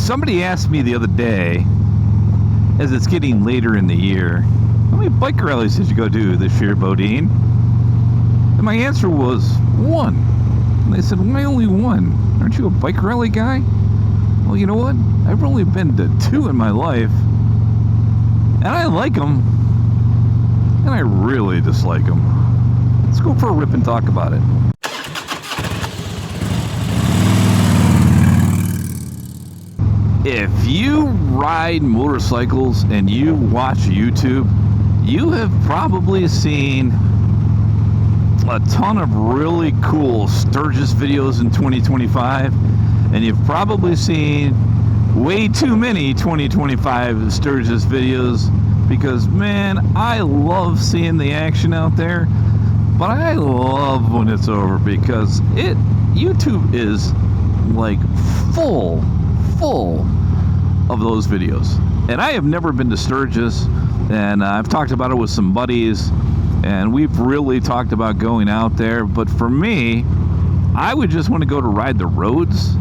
Somebody asked me the other day, as it's getting later in the year, how many bike rallies did you go do this year, BoDean? And my answer was 1. And they said, why only 1? Aren't you a bike rally guy? Well, you know what? I've only been to 2 in my life, and I like them, and I really dislike them. Let's go for a rip and talk about it. If you ride motorcycles and you watch YouTube, you have probably seen a ton of really cool Sturgis videos in 2025, and you've probably seen way too many 2025 Sturgis videos, because man, I love seeing the action out there, but I love when it's over, because YouTube is like full of those videos. And I have never been to Sturgis, and I've talked about it with some buddies, and we've really talked about going out there, but for me, I would just want to go to ride the roads,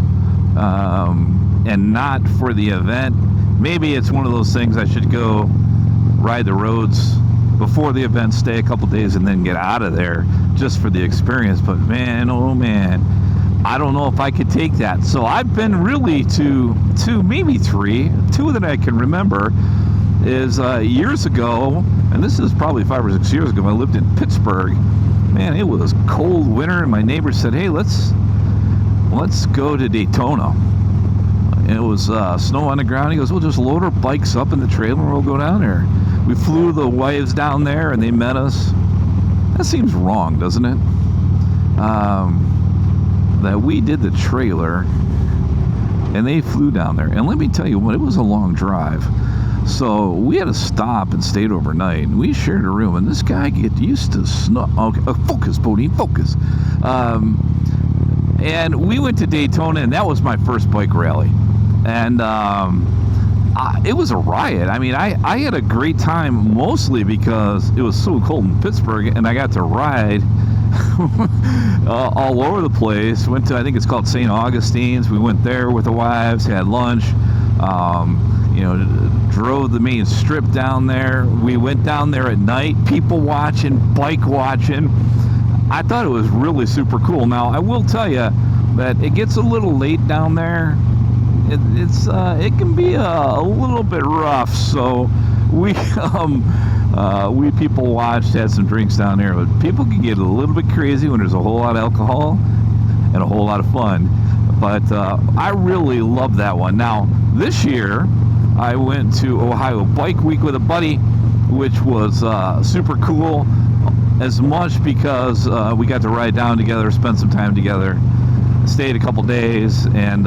and not for the event. Maybe it's one of those things I should go ride the roads before the event, stay a couple days, and then get out of there just for the experience. But man, oh man, I don't know if I could take that. So I've been really to 2, maybe 3, 2 that I can remember is years ago, and this is probably 5 or 6 years ago. I lived in Pittsburgh. Man, it was cold winter, and my neighbor said, hey, let's go to Daytona. And it was snow on the ground. He goes, we'll just load our bikes up in the trailer and we'll go down there. We flew the wives down there and they met us. That seems wrong, doesn't it? That we did the trailer and they flew down there. And let me tell you what, it was a long drive. So we had to stop and stayed overnight. And we shared a room, and this guy get used to snow. Okay, focus, BoDean, focus. And we went to Daytona, and that was my first bike rally. And it was a riot. I mean, I had a great time, mostly because it was so cold in Pittsburgh, and I got to ride all over the place. Went to, I think it's called St. Augustine's. We went there with the wives, had lunch, drove the main strip down there. We went down there at night, people watching, bike watching. I thought it was really super cool. Now, I will tell you that it gets a little late down there. It can be a little bit rough. So we people watched, had some drinks down there, but people can get a little bit crazy when there's a whole lot of alcohol and a whole lot of fun. But I really love that one. Now, this year, I went to Ohio Bike Week with a buddy, which was super cool. As much because we got to ride down together, spend some time together, stayed a couple days, and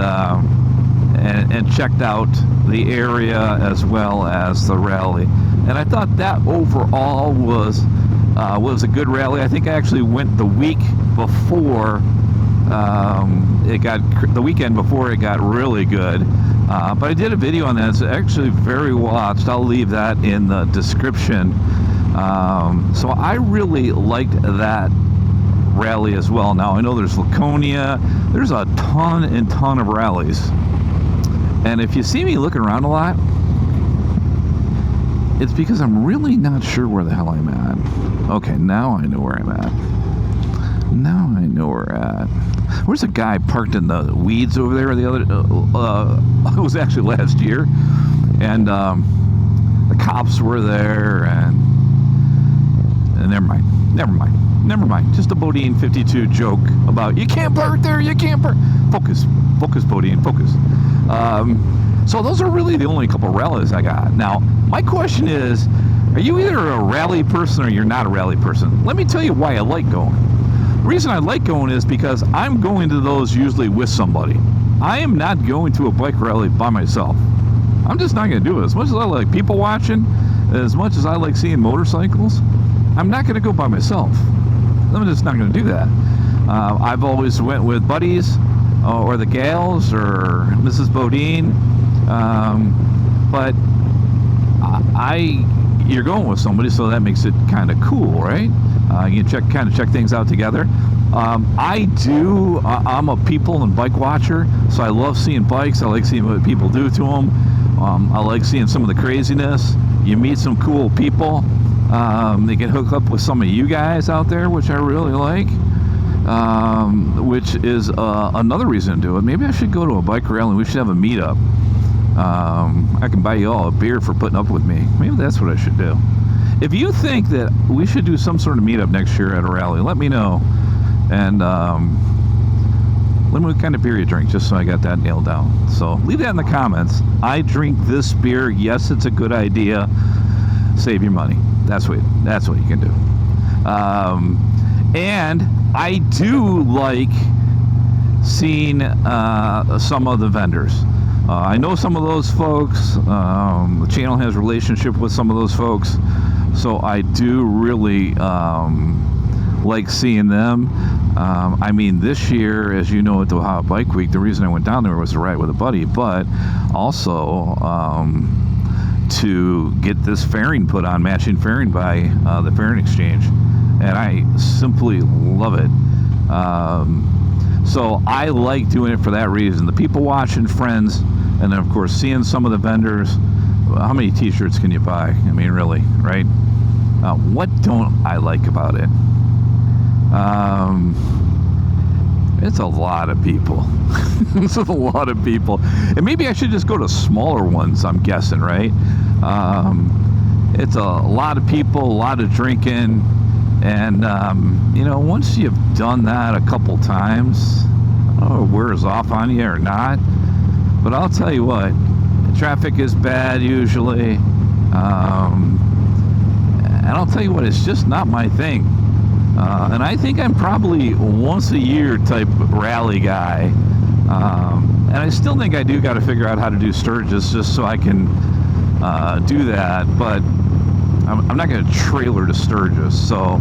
checked out the area as well as the rally. And I thought that overall was a good rally. I think I actually went the week before the weekend before it got really good. But I did a video on that. It's actually very watched. I'll leave that in the description. So I really liked that rally as well. Now, I know there's Laconia. There's a ton of rallies. And if you see me looking around a lot, it's because I'm really not sure where the hell I'm at. Okay, now I know where I'm at. Now I know where we're at. Where's a guy parked in the weeds over there the other it was actually last year, and the cops were there, and never mind. Just a BoDean 52 joke about you can't park there, you can't park. Focus, BoDean, focus. So those are really the only couple rallies I got. Now, my question is, are you either a rally person or you're not a rally person? Let me tell you why I like going. The reason I like going is because I'm going to those usually with somebody. I am not going to a bike rally by myself. I'm just not going to do it. As much as I like people watching, as much as I like seeing motorcycles, I'm not going to go by myself. I'm just not going to do that. I've always went with buddies or the gals or Mrs. BoDean, but you're going with somebody, so that makes it kind of cool, right? You can check things out together. I'm a people and bike watcher, so I love seeing bikes. I like seeing what people do to them. I like seeing some of the craziness. You meet some cool people. They can hook up with some of you guys out there, which I really like. Which is another reason to do it. Maybe I should go to a bike rally. We should have a meetup. I can buy you all a beer for putting up with me. Maybe that's what I should do. If you think that we should do some sort of meetup next year at a rally, let me know. And let me know what kind of beer you drink, just so I got that nailed down. So leave that in the comments. I drink this beer. Yes, it's a good idea. Save your money. That's what you can do. And I do like seeing some of the vendors. I know some of those folks. The channel has a relationship with some of those folks, so I do really like seeing them. I mean, this year, as you know, at the Ohio Bike Week, the reason I went down there was to ride with a buddy, but also to get this fairing put on, matching fairing by the Fairing Exchange, and I simply love it. So I like doing it for that reason. The people watching, friends, and then of course seeing some of the vendors. How many t-shirts can you buy? I mean, really, right? What don't I like about it? It's a lot of people. It's a lot of people. And maybe I should just go to smaller ones, I'm guessing, right? It's a lot of people, a lot of drinking. And, you know, once you've done that a couple times, I don't know if it wears off on you or not. But I'll tell you what, traffic is bad usually. And I'll tell you what, it's just not my thing. And I think I'm probably once a year type rally guy. And I still think I do got to figure out how to do Sturgis just so I can do that. But I'm not going to trailer to Sturgis. So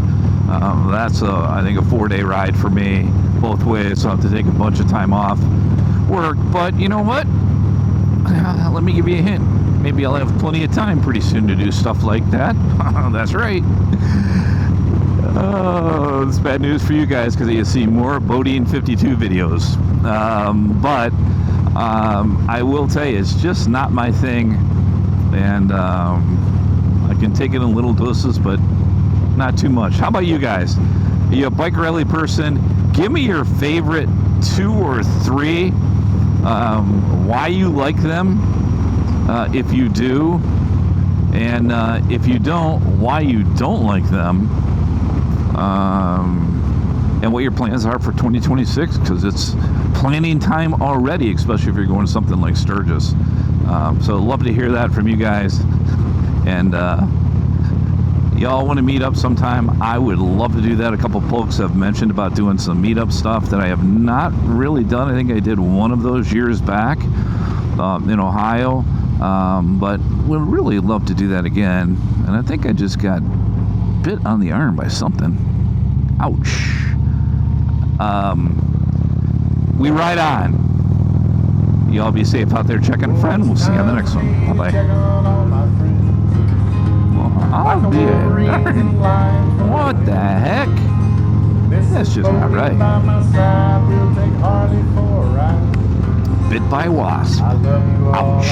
that's, I think, a 4-day ride for me both ways. So I have to take a bunch of time off work. But you know what? Let me give you a hint. Maybe I'll have plenty of time pretty soon to do stuff like that. That's right. Oh, it's bad news for you guys because you see more BoDean 52 videos. But I will tell you, it's just not my thing. And I can take it in little doses, but not too much. How about you guys? Are you a bike rally person? Give me your favorite 2 or 3. Why you like them, if you do. And if you don't, why you don't like them. And what your plans are for 2026, because it's planning time already, especially if you're going to something like Sturgis. So I'd love to hear that from you guys. And y'all want to meet up sometime? I would love to do that. A couple folks have mentioned about doing some meetup stuff that I have not really done. I think I did one of those years back in Ohio. But would really love to do that again. And I think I just got bit on the arm by something. Ouch. We ride on. Y'all be safe out there checking a friend. We'll see you on the next one. Bye-bye. Oh, yeah. What the heck? That's just not right. Bit by a wasp. Ouch.